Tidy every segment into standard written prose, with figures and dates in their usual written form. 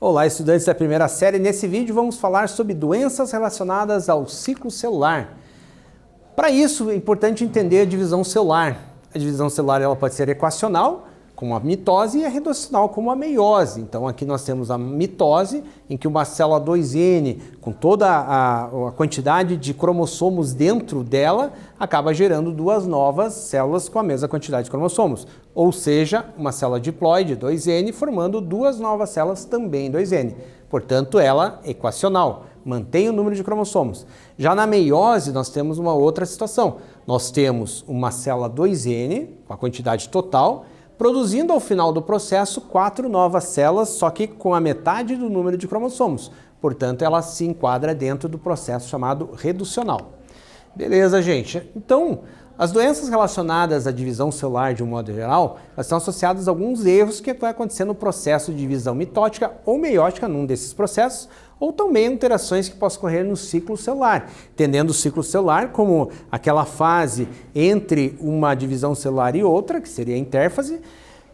Olá, estudantes da primeira série. Nesse vídeo vamos falar sobre doenças relacionadas ao ciclo celular. Para isso é importante entender a divisão celular. A divisão celular ela pode ser equacional, como a mitose, e a reducional, como a meiose. Então aqui nós temos a mitose, em que uma célula 2N, com toda a quantidade de cromossomos dentro dela, acaba gerando duas novas células com a mesma quantidade de cromossomos. Ou seja, uma célula diploide 2N formando duas novas células também 2N. Portanto, ela é equacional, mantém o número de cromossomos. Já na meiose, nós temos uma outra situação. Nós temos uma célula 2N, com a quantidade total, produzindo ao final do processo 4 novas células, só que com a metade do número de cromossomos. Portanto, ela se enquadra dentro do processo chamado reducional. Beleza, gente? Então, as doenças relacionadas à divisão celular de um modo geral, elas estão associadas a alguns erros que vai acontecer no processo de divisão mitótica ou meiótica, num desses processos, ou também alterações que possam ocorrer no ciclo celular, entendendo o ciclo celular como aquela fase entre uma divisão celular e outra, que seria a intérfase,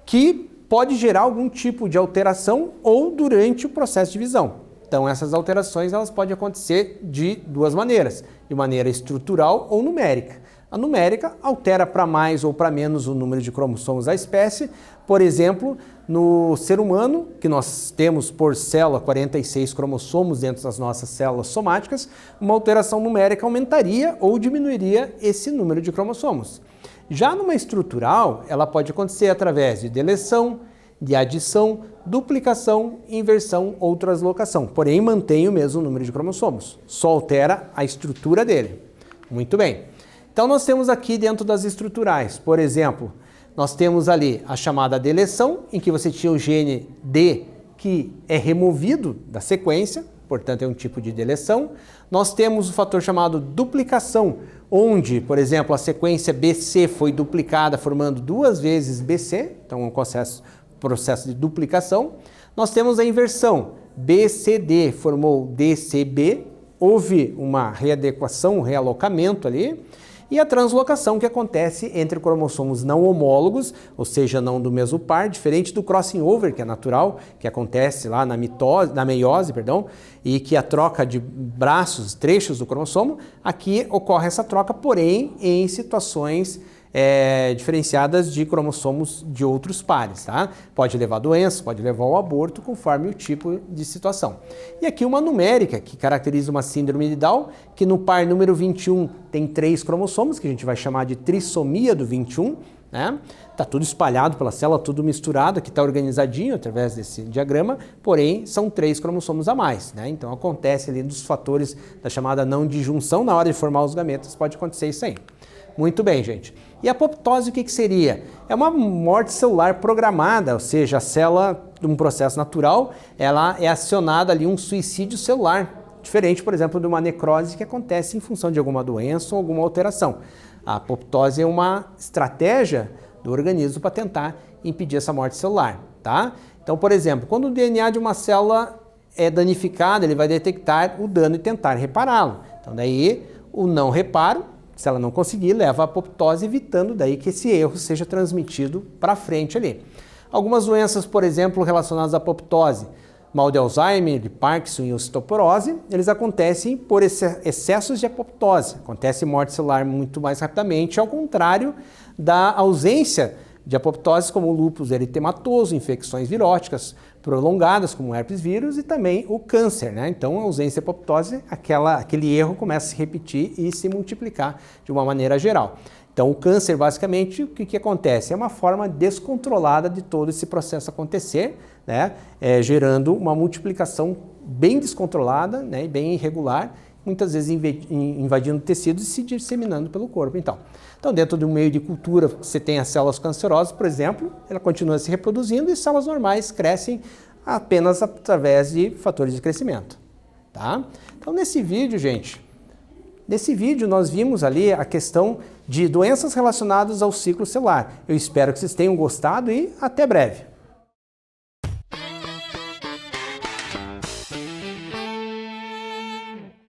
que pode gerar algum tipo de alteração ou durante o processo de divisão. Então, essas alterações elas podem acontecer de duas maneiras, de maneira estrutural ou numérica. A numérica altera para mais ou para menos o número de cromossomos da espécie. Por exemplo, no ser humano, que nós temos por célula 46 cromossomos dentro das nossas células somáticas, uma alteração numérica aumentaria ou diminuiria esse número de cromossomos. Já numa estrutural, ela pode acontecer através de deleção, de adição, duplicação, inversão ou translocação, porém mantém o mesmo número de cromossomos, só altera a estrutura dele. Muito bem. Então nós temos aqui dentro das estruturais, por exemplo, nós temos ali a chamada deleção, em que você tinha o gene D que é removido da sequência, portanto é um tipo de deleção. Nós temos o fator chamado duplicação, onde, por exemplo, a sequência BC foi duplicada formando duas vezes BC, então é um processo de duplicação. Nós temos a inversão, BCD formou DCB, houve uma readequação, um realocamento ali. E a translocação que acontece entre cromossomos não homólogos, ou seja, não do mesmo par, diferente do crossing over, que é natural, que acontece lá na meiose, e que a troca de braços, trechos do cromossomo, aqui ocorre essa troca, porém em situações diferenciadas de cromossomos de outros pares, tá? Pode levar a doença, pode levar ao aborto, conforme o tipo de situação. E aqui uma numérica que caracteriza uma síndrome de Down, que no par número 21 tem 3 cromossomos, que a gente vai chamar de trissomia do 21, né? Tá tudo espalhado pela célula, tudo misturado, aqui está organizadinho através desse diagrama, porém são 3 cromossomos a mais, né? Então acontece ali dos fatores da chamada não disjunção, na hora de formar os gametas pode acontecer isso aí. Muito bem, gente. E a apoptose o que seria? É uma morte celular programada, ou seja, a célula, de um processo natural, ela é acionada ali um suicídio celular, diferente, por exemplo, de uma necrose que acontece em função de alguma doença ou alguma alteração. A apoptose é uma estratégia do organismo para tentar impedir essa morte celular, tá? Então, por exemplo, quando o DNA de uma célula é danificado, ele vai detectar o dano e tentar repará-lo. Então, daí, o não reparo, se ela não conseguir, leva à apoptose, evitando daí que esse erro seja transmitido para frente ali. Algumas doenças, por exemplo, relacionadas à apoptose, mal de Alzheimer, de Parkinson e osteoporose, eles acontecem por excessos de apoptose. Acontece morte celular muito mais rapidamente, ao contrário da ausência de apoptose, como o lúpus eritematoso, infecções viróticas prolongadas, como o herpes vírus, e também o câncer, né? Então, a ausência de apoptose, aquele erro começa a se repetir e se multiplicar de uma maneira geral. Então, o câncer, basicamente, o que acontece? É uma forma descontrolada de todo esse processo acontecer, né? Gerando uma multiplicação bem descontrolada, né? E bem irregular, muitas vezes invadindo tecidos e se disseminando pelo corpo. Então, dentro de um meio de cultura, você tem as células cancerosas, por exemplo, ela continua se reproduzindo e células normais crescem apenas através de fatores de crescimento, tá? Então, nesse vídeo, gente, nós vimos ali a questão de doenças relacionadas ao ciclo celular. Eu espero que vocês tenham gostado e até breve.